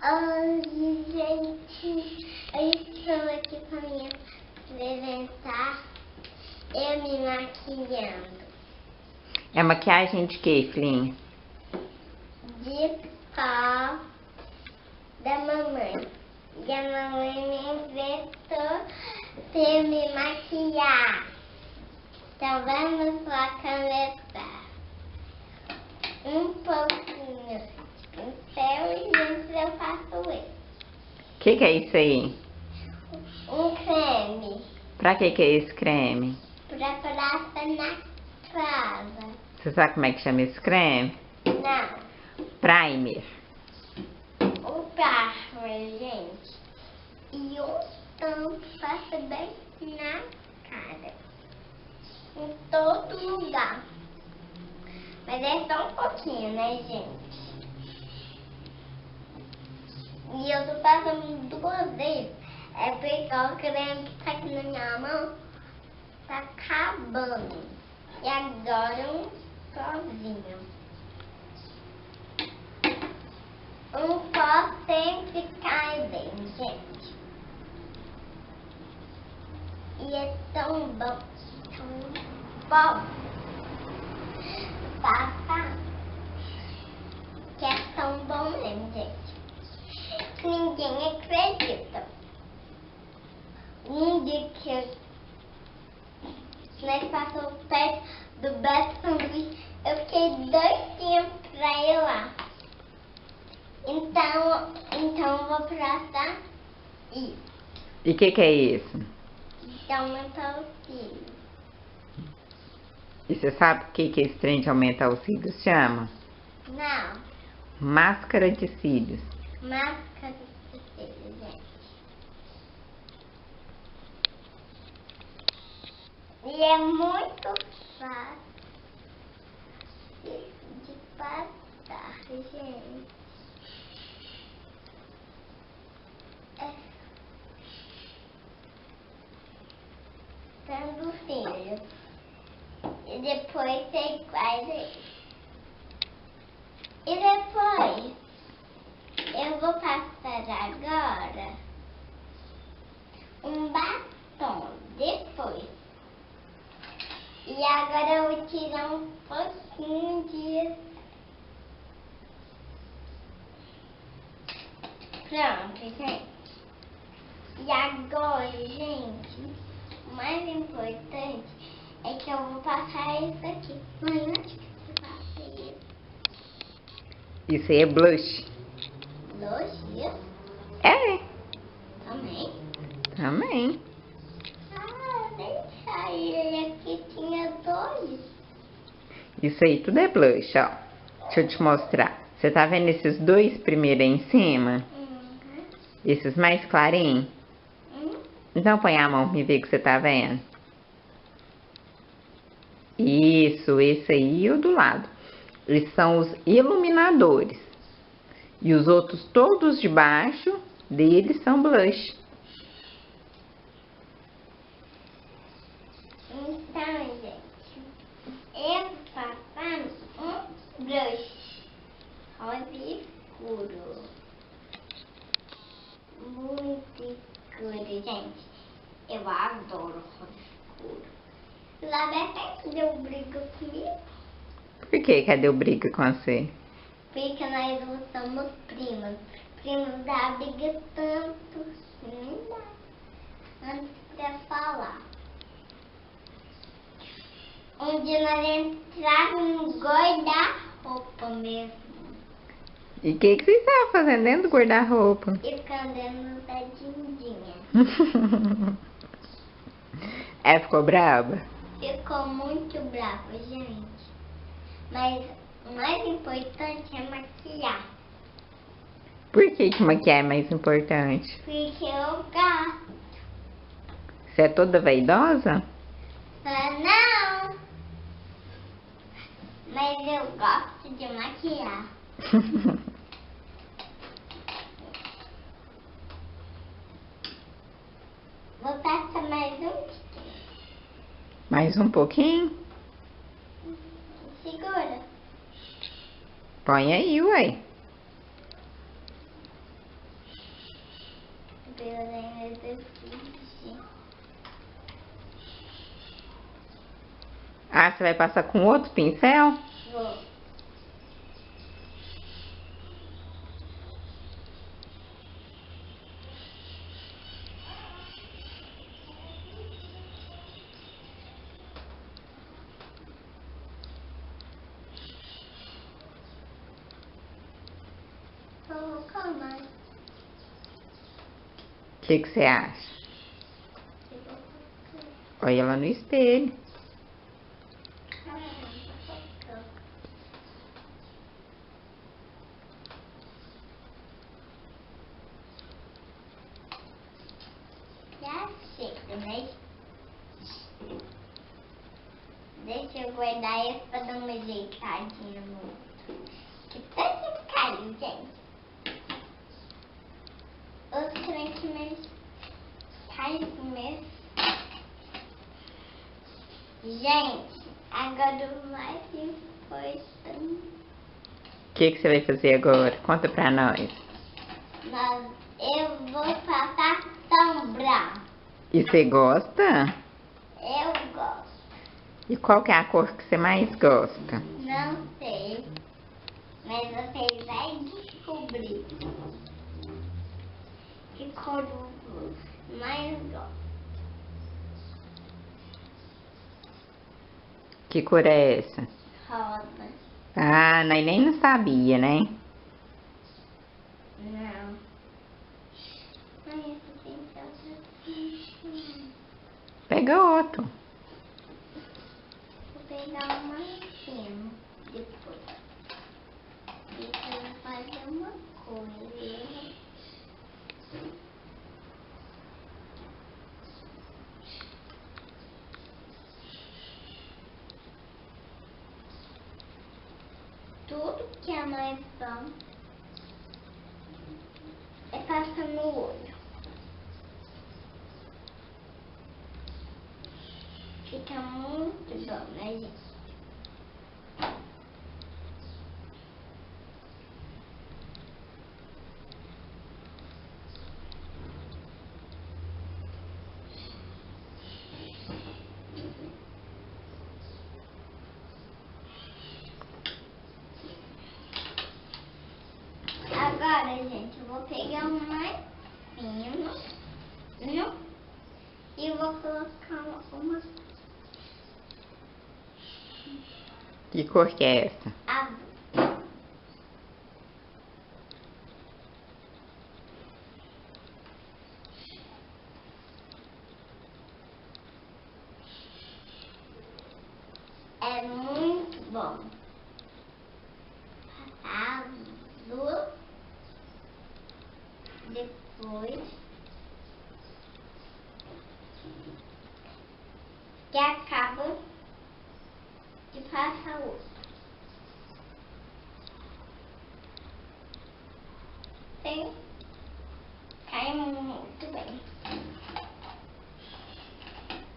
Oi, gente. Eu estou aqui para me apresentar. Eu me maquiando. É maquiagem de quê, filhinha? De pó da mamãe. E a mamãe me inventou para eu me maquiar. Então vamos lá começar. Um pouquinho de pincel e antes eu faço isso. O que é isso aí? Um creme Pra que é esse creme? para passar na casa. Você sabe como é que chama esse creme? Não, Primer. o primer, gente. E um tanto passa bem na cara. Em todo lugar. Mas é só um pouquinho, né, gente? E eu tô passando 2 vezes. É porque o creme que tá aqui na minha mão tá acabando. E agora um sozinho. Um pó sempre cai bem, gente. E é tão bom, passar, que é tão bom mesmo, gente. Que ninguém acredita. Um dia que nós passamos perto do Beto Sanduíche, eu fiquei doidinha pra ir lá. Então eu vou passar isso. E o que é isso? De aumentar os cílios. E você sabe o que esse trem de aumentar os cílios chama? Não, Máscara de cílios. máscara de cílios, gente. E é muito fácil de passar, gente. Tendo cílios. E depois você faz isso. E depois eu vou passar agora um batom. Depois. E agora eu vou tirar um pouquinho de... Pronto, gente. E agora, gente, o mais importante é que eu vou passar isso aqui. Mãe, onde que você passa isso? Isso aí é blush. Blush? É, Também? também. Ah, nem sabia que tinha 2. Isso aí tudo é blush, ó. Deixa eu te mostrar. Você tá vendo esses 2 primeiros aí em cima? Esses mais clarinhos? Então põe a mão pra me ver o que você tá vendo. Isso, esse aí e o do lado. Eles são os iluminadores. E os outros todos de baixo deles são blush. Então, gente, eu vou passar um blush rosa escuro. Muito escuro, gente. Eu adoro rosa escuro. Lá até deu briga comigo. Por que? Cadê o briga com você? Porque nós não somos primos. Primos dá briga tanto. Nem dá. Antes de falar. Um dia nós entramos no guarda-roupa mesmo. E o que você estava fazendo dentro do guarda-roupa? E cantando da Dindinha. É, ficou brava? Ficou muito bravo, gente. Mas o mais importante é maquiar. Por que maquiar é mais importante? Porque eu gosto. Você é toda vaidosa? Não! Mas eu gosto de maquiar. Vou passar mais um pouquinho. Mais um pouquinho? Segura. Põe aí, ué. pelo exercício. Ah, você vai passar com outro pincel? Vou. Colocar mais. O que você acha? Olha lá no espelho. Já chega, né? Deixa eu guardar esse pra dar uma ajeitadinha no outro. Que tanto caiu, gente. Os crentes caem mesmo. Gente, agora o mais importante. O que você vai fazer agora? Conta pra nós. Eu vou passar sombra. E você gosta? Eu gosto. E qual que é a cor que você mais gosta? Não sei. Mas vocês vão descobrir. Que cor eu mais gosto. Que cor é essa? Rosa. Ah, nós nem não sabia, né? Não. Ai, esse pincel tá sujo. Pega outro. Vou pegar uma fino depois. E eu vou fazer uma coisa. Tudo que é mais bom é passar no olho. Fica muito bom, né, gente? Agora, gente, eu vou pegar um mais fino, viu? E eu vou colocar uma Que cor que é essa? azul. É muito bom. Azul. Depois que acaba de passar o outro. Tem, cai muito bem.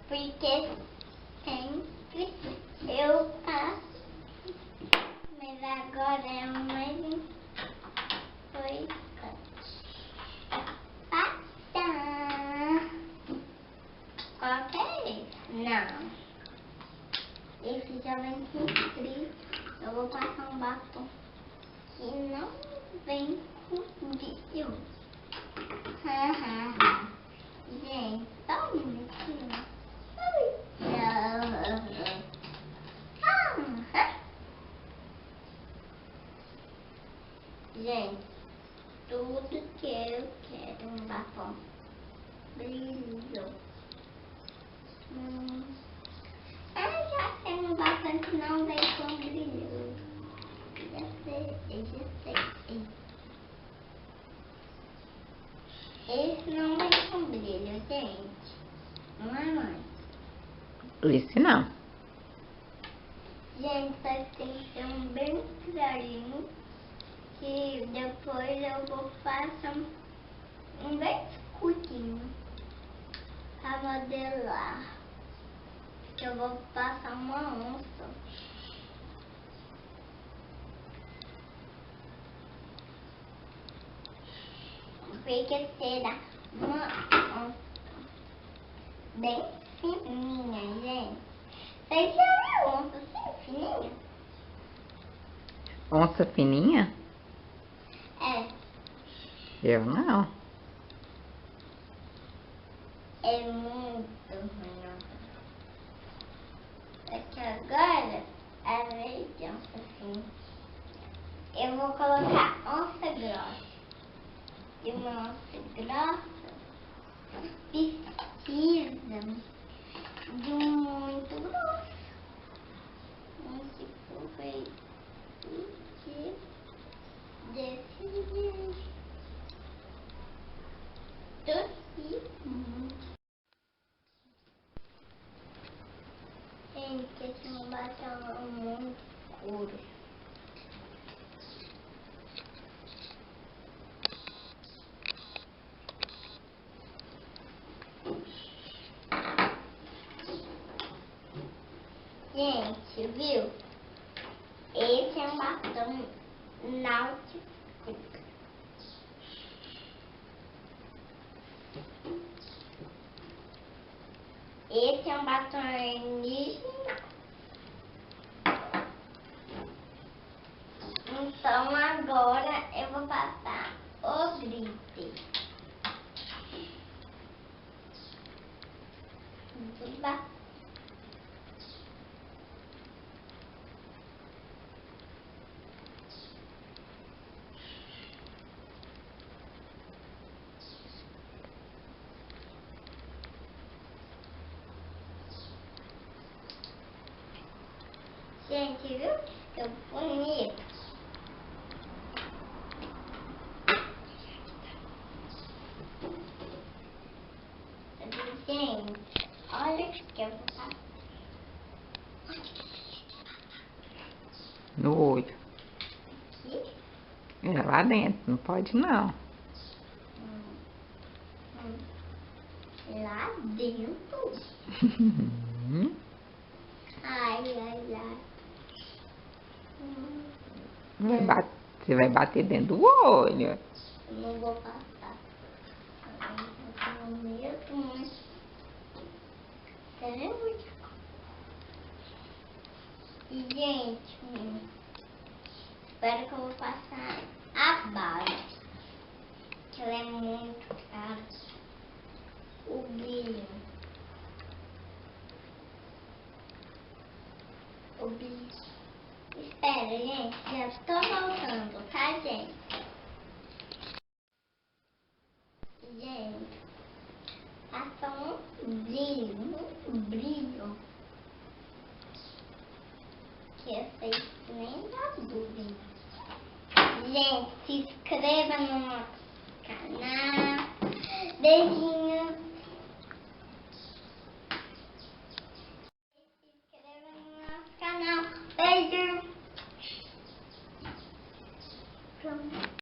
Porque sempre eu passo. Mas agora é o mais importante. Passar. Qual que é esse? Não. Esse já vem com frio. Eu vou passar um batom que não vem com frio. Gente, só um minutinho. Gente, tudo que eu quero um batom brilho. Eu já tenho um batom que não vem com brilho. Já sei. Esse não vem com brilho, gente. Não é, mãe? Esse não. Gente, só tem que ser um bem clarinho. Que depois eu vou passar um bem escurinho pra modelar. Que eu vou passar uma onça. Porque será Uma onça bem fininha, gente. Vocês já viram onça assim, fininha? Onça fininha? É. Eu não. É muito ruim, onça. Só que agora é vez de onça fininha. Eu vou colocar onça grossa. E uma onça grossa precisa de um muito grosso. Tipo, foi desse jeito. Gente, esse não batom é muito escuro. Gente, viu? Esse é um batom náutico. Esse é um batom original. Então agora eu vou passar o glitter. Gente, viu? Que bonito. Gente, olha o que eu vou passar. No olho. Aqui. É lá dentro, não pode não. Lá dentro. Ai, ai, ai. Você vai bater dentro do olho. Eu não vou passar. Eu vou mesmo, mas... E, gente, espero que eu vou passar a base. Que ela é muito cara. O brilho. O brilho. Espera, gente. Já estou voltando, tá, gente? Gente, passa um brilho. Que eu sei que nem dá dúvida. Gente, se inscreva no nosso canal. Beijinho.